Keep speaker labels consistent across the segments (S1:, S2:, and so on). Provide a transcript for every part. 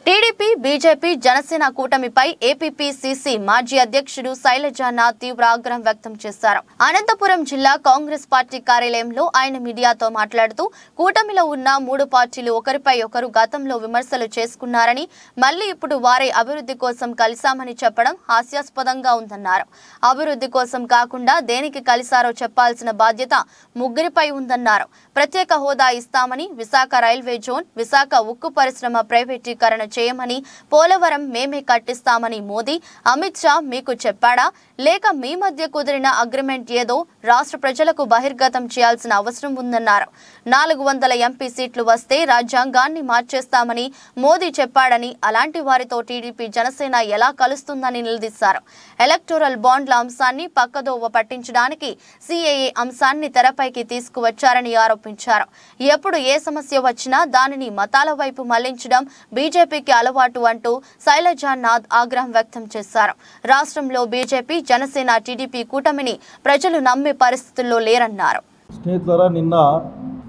S1: TDP BJP Janasena కూటమిపై APPCC మాజీ అధ్యక్షుడు శైలజానాథ్ తీవ్ర ఆగ్రహం వ్యక్తం చేశారు. అనంతపురం జిల్లా కాంగ్రెస్ పార్టీ కార్యాలయంలో ఆయన మీడియాతో మాట్లాడుతూ కూటమిలో ఉన్న మూడు పార్టీలు ఒకరిపై ఒకరు గతంలో విమర్శలు చేసుకున్నారని, మళ్లీ ఇప్పుడు వారే అభివృద్ధి కోసం కలిశామని చెప్పడం హాస్యాస్పదంగా ఉందన్నారు. అభివృద్ధి కోసం కాకుండా దేనికి కలిశారో చెప్పాల్సిన బాధ్యత ముగ్గురిపై ఉందన్నారు. ప్రత్యేక హోదా ఇస్తామని, విశాఖ రైల్వే జోన్, విశాఖ ఉక్కు పరిశ్రమ ప్రైవేటీకరణ చేయమని, పోలవరం మేమే కట్టిస్తామని మోదీ, అమిత్ షా మీకు చెప్పాడా? లేక మీ మధ్య కుదిరిన అగ్రిమెంట్ ఏదో రాష్ట్ర ప్రజలకు బహిర్గతం చేయాల్సిన అవసరం ఉందన్నారు. 400 ఎంపీ సీట్లు వస్తే రాజ్యాంగాన్ని మార్చేస్తామని మోదీ చెప్పాడని, అలాంటి వారితో టీడీపీ జనసేన ఎలా కలుస్తుందని నిలదీశారు. ఎలక్టోరల్ బాండ్ల అంశాన్ని పక్కదోవ పట్టించడానికి సిఏఏ అంశాన్ని తెరపైకి తీసుకువచ్చారని ఆరోపించారు. ఎప్పుడు ఏ సమస్య వచ్చినా దానిని మతాల వైపు మళ్లించడం బీజేపీకి అలవాటు అంటూ శైలజానాథ్ ఆగ్రహం వ్యక్తం చేశారు. రాష్ట్రంలో బీజేపీ జనసేన టీడీపీ కూటమిని ప్రజలు నమ్మే పరిస్థితుల్లో లేరన్నారు.
S2: స్నేహితులారా, నిన్న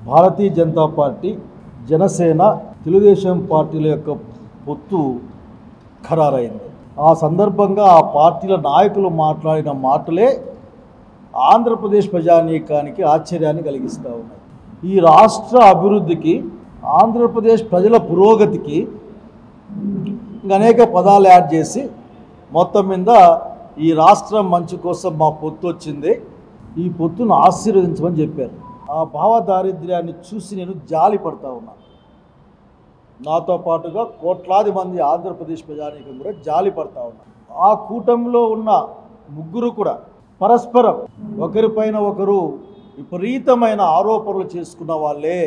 S2: భారతీయ జనతా పార్టీ, జనసేన, తెలుగుదేశం పార్టీల యొక్క పొత్తు ఖరారైంది. ఆ సందర్భంగా ఆ పార్టీల నాయకులు మాట్లాడిన మాటలే ఆంధ్రప్రదేశ్ ప్రజానీకానికి ఆశ్చర్యాన్ని కలిగిస్తూ ఉన్నాయి. ఈ రాష్ట్ర అభివృద్ధికి, ఆంధ్రప్రదేశ్ ప్రజల పురోగతికి అనేక పదాలు యాడ్ చేసి మొత్తం మీద ఈ రాష్ట్రం మంచి కోసం మా పొత్తు వచ్చింది, ఈ పొత్తును ఆశీర్వదించమని చెప్పారు. ఆ భావదారిద్ర్యాన్ని చూసి నేను జాలి పడతా ఉన్నాను. నాతో పాటుగా కోట్లాది మంది ఆంధ్రప్రదేశ్ ప్రజానీకం కూడా జాలి పడతా ఉన్నారు. ఆ కూటమిలో ఉన్న ముగ్గురు కూడా పరస్పరం ఒకరిపైన ఒకరు విపరీతమైన ఆరోపణలు చేసుకున్న వాళ్ళే.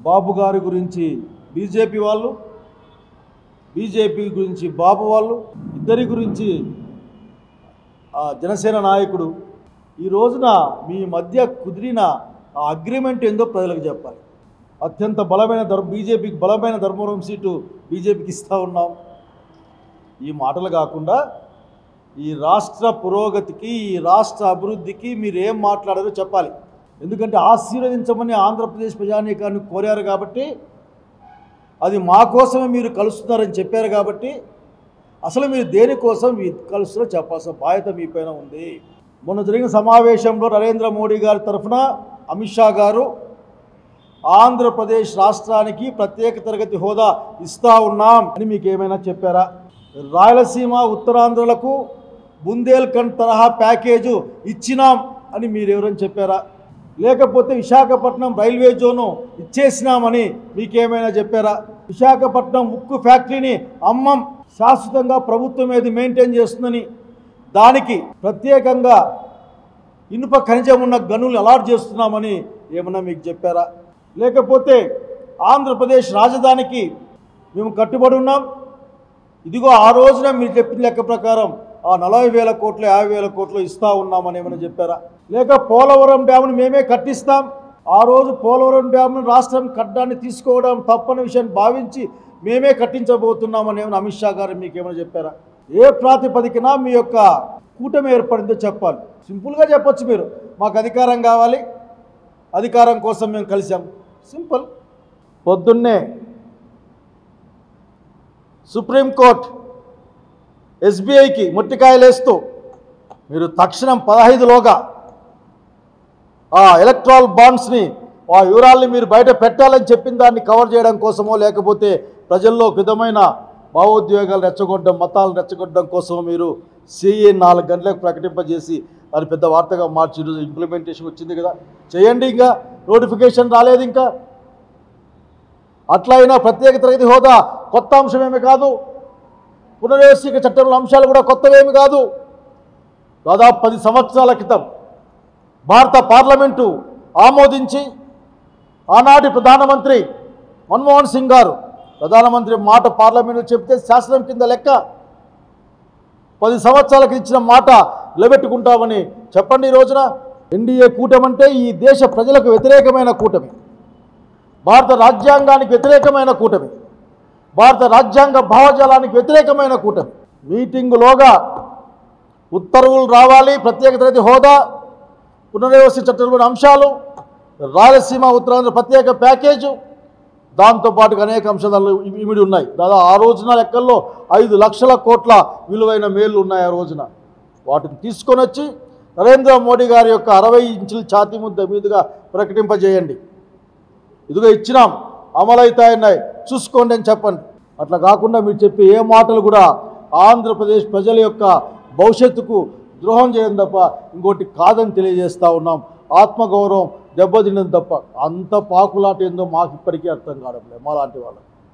S2: బాబు గారి గురించి బీజేపీ వాళ్ళు, బీజేపీ గురించి బాబు వాళ్ళు, ఇద్దరి గురించి జనసేన నాయకుడు. ఈ రోజున మీ మధ్య కుదిరిన ఆ అగ్రిమెంట్ ఏందో ప్రజలకు చెప్పాలి. అత్యంత బలమైన బీజేపీకి బలమైన ధర్మవరం సీటు బీజేపీకి ఇస్తూ ఉన్నాం. ఈ మాటలు కాకుండా ఈ రాష్ట్ర పురోగతికి, ఈ రాష్ట్ర అభివృద్ధికి మీరు ఏం మాట్లాడారో చెప్పాలి. ఎందుకంటే ఆశీర్వదించమని ఆంధ్రప్రదేశ్ ప్రజానీకాన్ని కోరారు కాబట్టి, అది మా కోసమే మీరు కలుస్తున్నారని చెప్పారు కాబట్టి, అసలు మీరు దేనికోసం కలుస్తున్నారో చెప్పాల్సిన బాధ్యత మీ పైన ఉంది. మొన్న జరిగిన సమావేశంలో నరేంద్ర మోడీ గారి తరఫున అమిత్ షా గారు ఆంధ్రప్రదేశ్ రాష్ట్రానికి ప్రత్యేక తరగతి హోదా ఇస్తా ఉన్నాం అని మీకు ఏమైనా చెప్పారా? రాయలసీమ, ఉత్తరాంధ్రలకు బుందేల్ఖండ్ తరహా ప్యాకేజు ఇచ్చినాం అని మీరు ఎవరైనా చెప్పారా? లేకపోతే విశాఖపట్నం రైల్వే జోను ఇచ్చేసినామని మీకేమైనా చెప్పారా? విశాఖపట్నం ఉక్కు ఫ్యాక్టరీని అమ్మం, శాశ్వతంగా ప్రభుత్వం ఏది మెయింటైన్ చేస్తుందని, దానికి ప్రత్యేకంగా ఇనుప ఖనిజం ఉన్న గనులు అలాట్ చేస్తున్నామని ఏమన్నా మీకు చెప్పారా? లేకపోతే ఆంధ్రప్రదేశ్ రాజధానికి మేము కట్టుబడి ఉన్నాం, ఇదిగో ఆ రోజున మీరు చెప్పిన లెక్క ప్రకారం ఆ 40,000 కోట్లు 50,000 కోట్లు ఇస్తూ ఉన్నామని ఏమైనా చెప్పారా? లేక పోలవరం డ్యామును మేమే కట్టిస్తాం, ఆ రోజు పోలవరం డ్యామును రాష్ట్రం కట్టడాన్ని తీసుకోవడం తప్పని విషయాన్ని భావించి మేమే కట్టించబోతున్నామని ఏమైనా అమిత్ షా గారు మీకు ఏమైనా చెప్పారా? ఏ ప్రాతిపదికన మీ యొక్క కూటమి ఏర్పడిందో చెప్పాలి. సింపుల్గా చెప్పొచ్చు, మీరు మాకు అధికారం కావాలి, అధికారం కోసం మేము కలిసాం, సింపుల్. పొద్దున్నే సుప్రీంకోర్టు ఎస్బీఐకి మొట్టికాయలేస్తూ మీరు తక్షణం 15లోగా ఆ ఎలక్ట్రల్ బాండ్స్ని, ఆ వివరాల్ని మీరు బయట పెట్టాలని చెప్పిన దాన్ని కవర్ చేయడం కోసమో, లేకపోతే ప్రజల్లో విధమైన భావోద్వేగాలు రెచ్చగొట్టడం, మతాలు రెచ్చగొట్టడం కోసమో మీరు సిఏ 4 గంటలకు ప్రకటింపజేసి అది పెద్ద వార్తగా మార్చి ఈరోజు ఇంప్లిమెంటేషన్ వచ్చింది కదా, చేయండి. ఇంకా నోటిఫికేషన్ రాలేదు. ఇంకా అట్లా అయినా ప్రత్యేక తరగతి హోదా కొత్త అంశమేమి కాదు, పునర్వ్యవస్థీకరణ చట్టంలో అంశాలు కూడా కొత్తవేమి కాదు. దాదాపు 10 సంవత్సరాల క్రితం భారత పార్లమెంటు ఆమోదించి, ఆనాటి ప్రధానమంత్రి మన్మోహన్ సింగ్ గారు ప్రధానమంత్రి మాట పార్లమెంట్లో చెప్తే శాసనం కింద లెక్క, 10 సంవత్సరాలకు ఇచ్చిన మాట నిలబెట్టుకుంటామని చెప్పండి. ఈ రోజున ఎన్డీఏ కూటమి అంటే ఈ దేశ ప్రజలకు వ్యతిరేకమైన కూటమి, భారత రాజ్యాంగానికి వ్యతిరేకమైన కూటమి, భారత రాజ్యాంగ భావజాలానికి వ్యతిరేకమైన కూటమి. మీటింగులోగా ఉత్తర్వులు రావాలి, ప్రత్యేక తరగతి హోదా, పునర్వ్యవస్థ చట్టంలోని అంశాలు, రాయలసీమ ఉత్తరాంధ్ర ప్రత్యేక ప్యాకేజు, దాంతోపాటు అనేక అంశాలు ఇమిడి ఉన్నాయి. దాదాపు ఆ రోజున లెక్కల్లో 5 లక్షల కోట్ల విలువైన మేళ్ళు ఉన్నాయి ఆ రోజున. వాటిని తీసుకొని వచ్చి నరేంద్ర మోడీ గారి యొక్క 60 ఇంచుల ఛాతీ ముద్ద మీదుగా ప్రకటింపజేయండి. ఇదిగో ఇచ్చినాం, అమలవుతాయన్నాయి, చూసుకోండి అని చెప్పండి. అట్లా కాకుండా మీరు చెప్పే ఏ మాటలు కూడా ఆంధ్రప్రదేశ్ ప్రజల యొక్క భవిష్యత్తుకు ద్రోహం చేయడం తప్ప ఇంకోటి కాదని తెలియజేస్తూ ఉన్నాం. ఆత్మగౌరవం దెబ్బతినడం తప్ప అంత పాకులాట ఏందో మాకు ఇప్పటికీ అర్థం కావడం లేదు మాలాంటి వాళ్ళకి.